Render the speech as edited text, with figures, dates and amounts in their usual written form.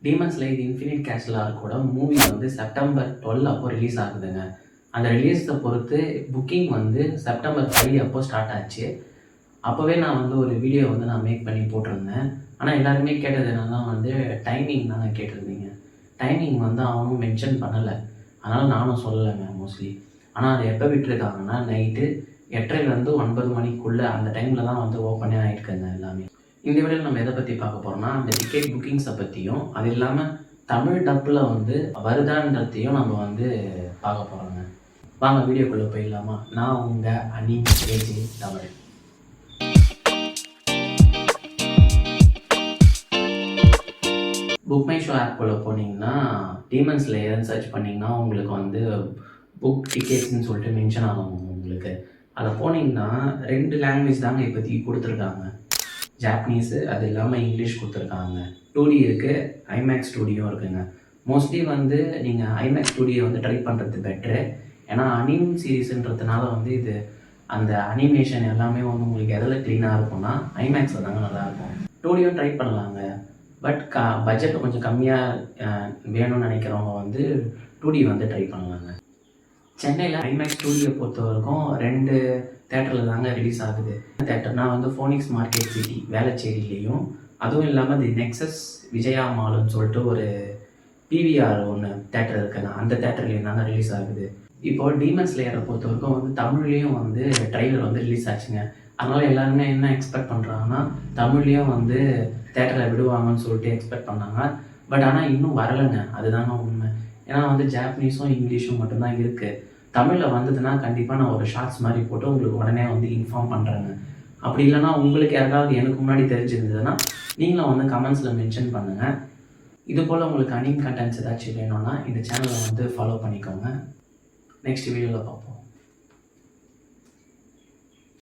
Demon slayer infinite கேஸ்டலோட movie வந்து September 12 அப்போ release ஆகுதுங்க. அந்த ரிலீஸை பொறுத்து புக்கிங் வந்து செப்டம்பர் 5 அப்போ ஸ்டார்ட் ஆச்சு. அப்போவே நான் வந்து ஒரு வீடியோ வந்து நான் மேக் பண்ணி போட்டிருந்தேன். ஆனால் எல்லாருமே கேட்டது என்னன்னா வந்து டைமிங் தாங்க கேட்டிருந்தீங்க. டைமிங் வந்து அவனும் மென்ஷன் பண்ணலை, அதனால் நானும் சொல்லலைங்க மோஸ்ட்லி. ஆனால் அது எப்போ விட்டுருக்காங்கன்னா நைட்டு 8:30 to 9 மணிக்குள்ளே அந்த டைமில் தான் வந்து ஓப்பனே ஆகிருக்குங்க எல்லாமே. இந்த வீடியோவில் நம்ம எதை பற்றி பார்க்க போகிறோம்னா அந்த டிக்கெட் புக்கிங்ஸை பற்றியும், அது இல்லாமல் தமிழ் டப்பில் வந்து வருதான்றதையும் நம்ம வந்து பார்க்க போகிறோங்க. வாங்க வீடியோக்குள்ளே போயிடலாமா? நான் உங்கள் anime AJ Tamil. Book my show ஆப்புக்குள்ளே போனீங்கன்னா டீமன் ஸ்லேயர்னு சர்ச் பண்ணிங்கன்னா உங்களுக்கு வந்து புக் டிக்கெட்ஸ்ன்னு சொல்லிட்டு மென்ஷன் ஆகும் உங்களுக்கு. அதை போனீங்கன்னா 2 லாங்குவேஜ் தாங்க இப்போதைக்கு கொடுத்துருக்காங்க. ஜாப்பனீஸு, அது இல்லாமல் இங்கிலீஷ் கொடுத்துருக்காங்க. 2D இருக்குது, ஐமேக்ஸ் 2Dயும் இருக்குங்க. மோஸ்ட்லி வந்து நீங்கள் ஐமேக்ஸ் 2D வந்து ட்ரை பண்ணுறது பெட்ரு. ஏன்னா அனிம் சீரீஸுன்றதுனால வந்து இது அந்த அனிமேஷன் எல்லாமே வந்து உங்களுக்கு எதில் க்ளீனாக இருக்கும்னா ஐமேக்ஸில் தாங்க நல்லாயிருக்கும். 2Dயும் ட்ரை பண்ணலாங்க, பட் பட்ஜெட் கொஞ்சம் கம்மியாக வேணும்னு நினைக்கிறவங்க வந்து 2D வந்து ட்ரை பண்ணலாங்க. சென்னையில் ஐமேக்ஸ் 2Dயை பொறுத்த வரைக்கும் 2 தேட்டரில் தாங்க ரிலீஸ் ஆகுது. தேட்டர்னால் வந்து ஃபோனிக்ஸ் மார்க்கெட் சிட்டி வேளச்சேரியிலையும், அதுவும் இல்லாமல் தி நெக்ஸஸ் விஜயா மால்னு சொல்லிட்டு ஒரு PVR ஒன்று தேட்டர் இருக்குங்க, அந்த தேட்டர்லேயும் தாங்க ரிலீஸ் ஆகுது. இப்போது டீமன் ஸ்லேயரை பொறுத்த வரைக்கும் வந்து தமிழ்லேயும் வந்து ட்ரெய்லர் வந்து ரிலீஸ் ஆச்சுங்க. அதனால் எல்லாருமே என்ன எக்ஸ்பெக்ட் பண்ணுறாங்கன்னா தமிழ்லேயும் வந்து தேட்டரில் விடுவாங்கன்னு சொல்லிட்டு எக்ஸ்பெக்ட் பண்ணாங்க. பட் ஆனால் இன்னும் வரலைங்க, அதுதாங்க உண்மை. ஏன்னா வந்து ஜாப்பனீஸும் இங்கிலீஷும் மட்டும்தான் இருக்குது. தமிழில் வந்ததுன்னா கண்டிப்பாக நான் ஒரு ஷார்ட்ஸ் மாதிரி போட்டு உங்களுக்கு உடனே வந்து இன்ஃபார்ம் பண்ணுறேங்க. அப்படி இல்லைனா உங்களுக்கு யாராவது எனக்கு முன்னாடி தெரிஞ்சிருந்ததுன்னா நீங்களும் வந்து கமெண்ட்ஸில் மென்ஷன் பண்ணுங்கள். இது போல் உங்களுக்கு அனிம் கண்டென்ட்ஸ் ஏதாச்சும் வேணும்னா இந்த சேனலை வந்து ஃபாலோ பண்ணிக்கோங்க. நெக்ஸ்ட் வீடியோவில் பார்ப்போம்.